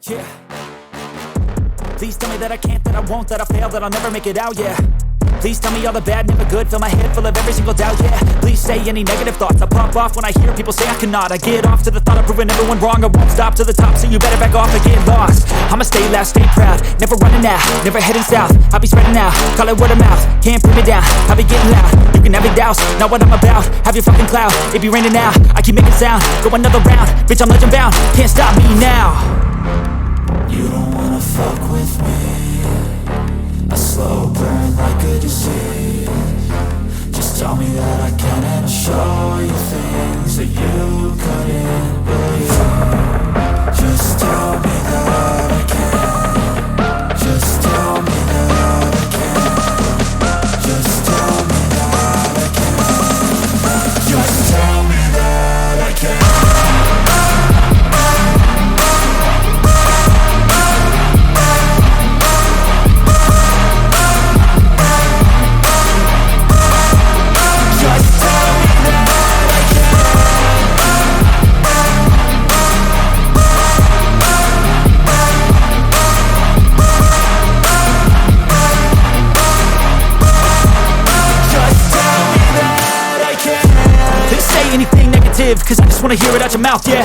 Yeah. Please tell me that I can't, that I won't, that I fail, that I'll never make it out, yeah. Please tell me all the bad, never good, fill my head full of every single doubt, yeah. Please say any negative thoughts, I pop off when I hear people say I cannot. I get off to the thought of proving everyone wrong, I won't stop to the top, so you better back off and get lost. I'ma stay loud, stay proud, never running out, never heading south. I'll be spreading out, call it word of mouth, can't put me down, I'll be getting loud. You can have your doubts, not what I'm about, have your fucking clout, it be raining now, I keep making sound, go another round, bitch I'm legend bound, can't stop me now. You don't wanna fuck with me, a slow burn like a disease. Just tell me that I can and I'll show you things that you couldn't believe. Just tell me that I can. Just tell me that I can. Just tell me that I can. Just tell me that I can. Cause I just wanna hear it out your mouth, yeah.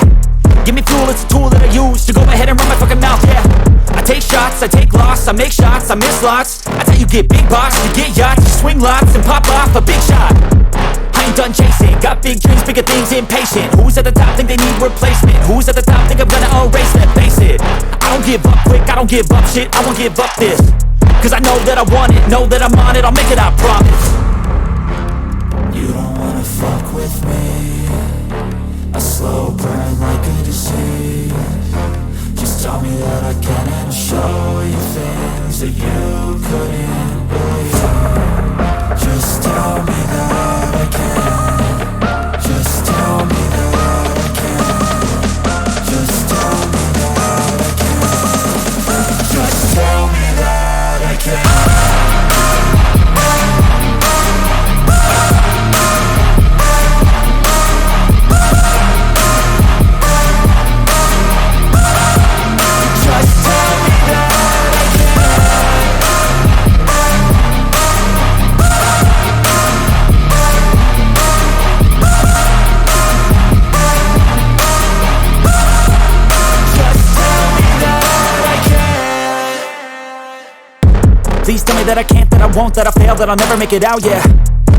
Give me fuel, it's a tool that I use to go ahead and run my fucking mouth, yeah. I take shots, I take loss, I make shots, I miss lots. That's how you get big boss, you get yachts, you swing lots and pop off a big shot. I ain't done chasing, got big dreams, bigger things, impatient. Who's at the top think they need replacement? Who's at the top think I'm gonna erase them? Face it, I don't give up quick, I don't give up shit, I won't give up this. Cause I know that I want it, know that I'm on it, I'll make it, I promise. You don't wanna fuck with me, a slow burn like a disease. Just tell me that I can and I'll show you things that you couldn't believe. Just tell me that I can. Just tell me that I can. Just tell me that I can. Just tell me that I can. Please tell me that I can't, that I won't, that I fail, that I'll never make it out, yeah.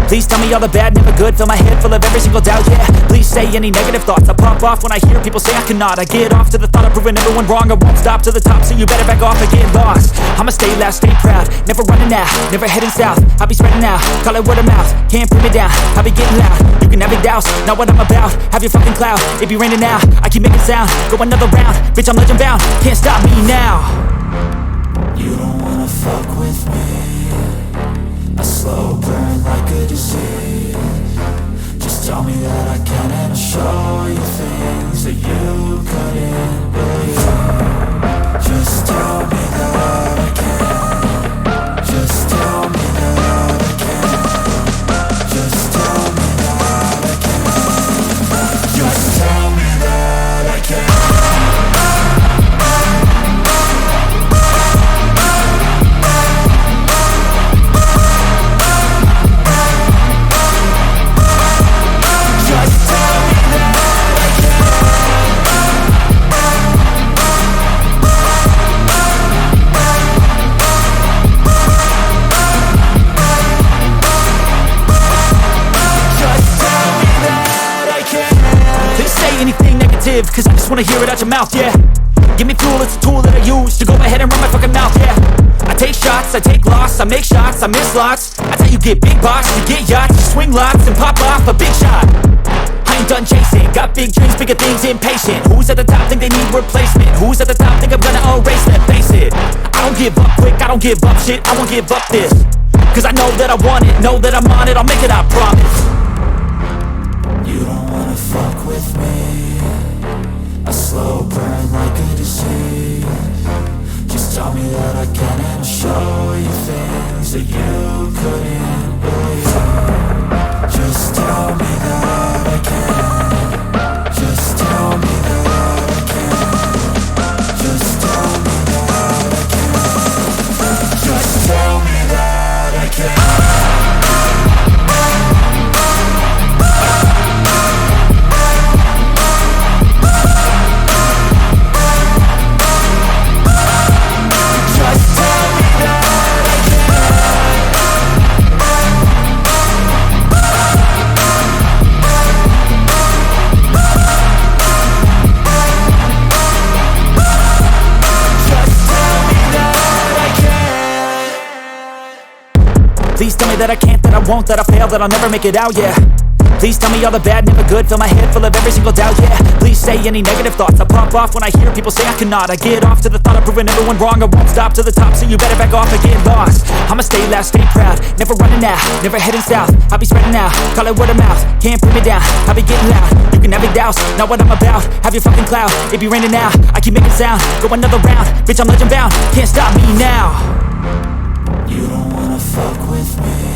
Please tell me all the bad, never good, fill my head full of every single doubt, yeah. Please say any negative thoughts, I pop off when I hear people say I cannot. I get off to the thought of proving everyone wrong, I won't stop to the top, so you better back off and get lost. I'ma stay loud, stay proud, never running out, never heading south. I'll be spreading out, call it word of mouth, can't put me down, I'll be getting loud. You can have your doubts, not what I'm about, have your fucking clout, it be raining now, I keep making sound, go another round, bitch I'm legend bound, can't stop me now. You don't wanna fuck with me, a slow burn like a disease. Just tell me that I can and I'll show you things that you couldn't believe. Just tell me that I can. Just tell me that I can. Just tell me that I can. Just tell me that I can. Cause I just wanna hear it out your mouth, yeah. Give me fuel, it's a tool that I use to go ahead and run my fucking mouth, yeah. I take shots, I take loss, I make shots, I miss lots. That's how you get big boss, you get yachts, you swing lots and pop off a big shot. I ain't done chasing, got big dreams, bigger things, impatient. Who's at the top think they need replacement? Who's at the top think I'm gonna erase them? Face it, I don't give up quick, I don't give up shit, I won't give up this. Cause I know that I want it, know that I'm on it, I'll make it, I promise. You don't wanna fuck with me, a slow burn like a disease. Just tell me that I can and I'll show you things that you couldn't believe. Just tell me that I can. Just tell me that I can. Just tell me that I can't, that I won't, that I fail, that I'll never make it out, yeah. Please tell me all the bad, never good. Fill my head full of every single doubt, yeah. Please say any negative thoughts. I pop off when I hear people say I cannot. I get off to the thought of proving everyone wrong. I won't stop to the top, so you better back off and get lost. I'ma stay loud, stay proud, never running out, never heading south. I'll be spreading out, call it word of mouth. Can't put me down, I'll be getting loud. You can have your doubts, not what I'm about. Have your fucking clout, it be raining now. I keep making sound, go another round. Bitch, I'm legend bound, can't stop me now. You don't wanna fuck with me.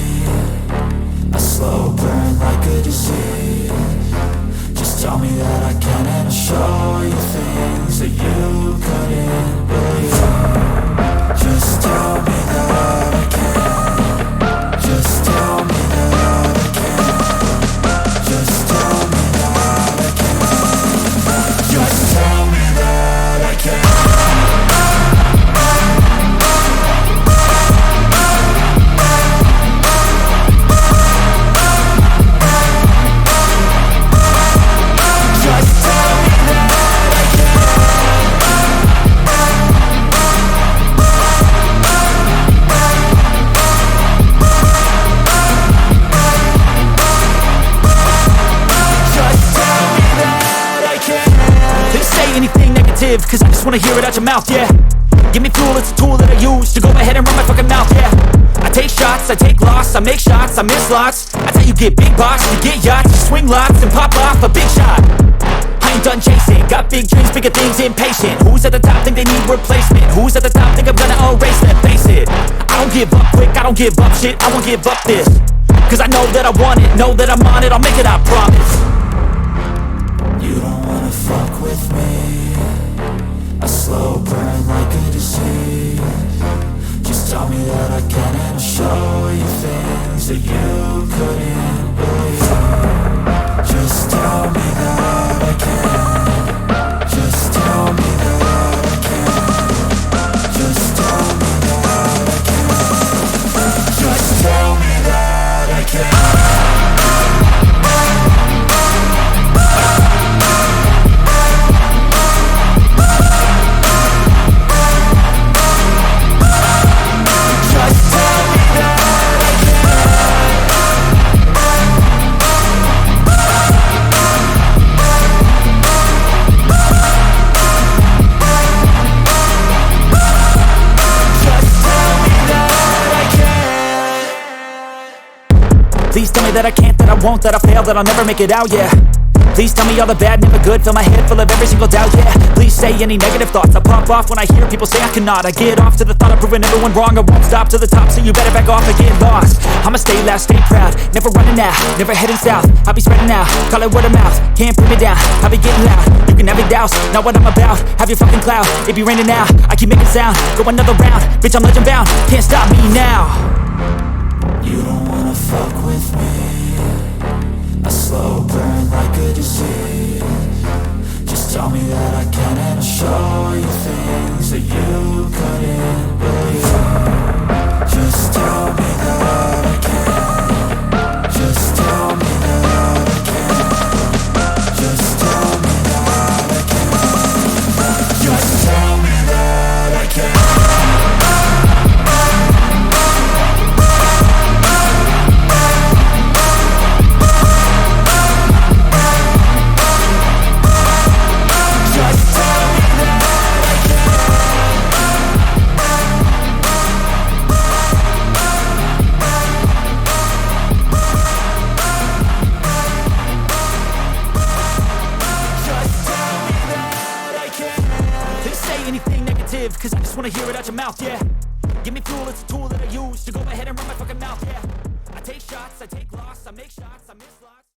A slow burn like a disease. Just tell me that I can and I'll show you things that you couldn't believe. Just tell me that I can. Just tell me that I can. Just tell me that I can. Just tell me that I can. Cause I just wanna hear it out your mouth, yeah. Give me fuel, it's a tool that I use to go ahead and run my fucking mouth, yeah. I take shots, I take loss, I make shots, I miss lots. That's how you get big box, you get yachts, you swing lots and pop off a big shot. I ain't done chasing, got big dreams, bigger things, impatient. Who's at the top think they need replacement? Who's at the top think I'm gonna erase them? Face it, I don't give up quick, I don't give up shit, I won't give up this. Cause I know that I want it, know that I'm on it, I'll make it, I promise. You don't wanna fuck with me. A slow burn like a disease. Just tell me that I can and I'll show you things that you couldn't believe. Just tell me that I can. Just tell me that I can. Just tell me that I can. Just tell me that I can. Please tell me that I can't, that I won't, that I fail, that I'll never make it out, yeah. Please tell me all the bad, never good. Fill my head full of every single doubt, yeah. Please say any negative thoughts. I pop off when I hear people say I cannot. I get off to the thought of proving everyone wrong. I won't stop to the top, so you better back off and get lost. I'ma stay loud, stay proud, never running out, never heading south. I'll be spreading out, call it word of mouth. Can't put me down, I'll be getting loud. You can have your doubts, not what I'm about. Have your fucking clout, it be raining now. I keep making sound, go another round. Bitch, I'm legend bound, can't stop me now. You don't wanna fuck with me. A slow burn like a disease. Just tell me that I can and I'll show you things that you couldn't believe. Just tell me that I can. Just tell me that I can. Just tell me that I can. Just tell me that I can. Cause I just wanna hear it out your mouth, yeah. Give me fuel, it's a tool that I use to go ahead and run my fucking mouth, yeah. I take shots, I take loss, I make shots, I miss lots.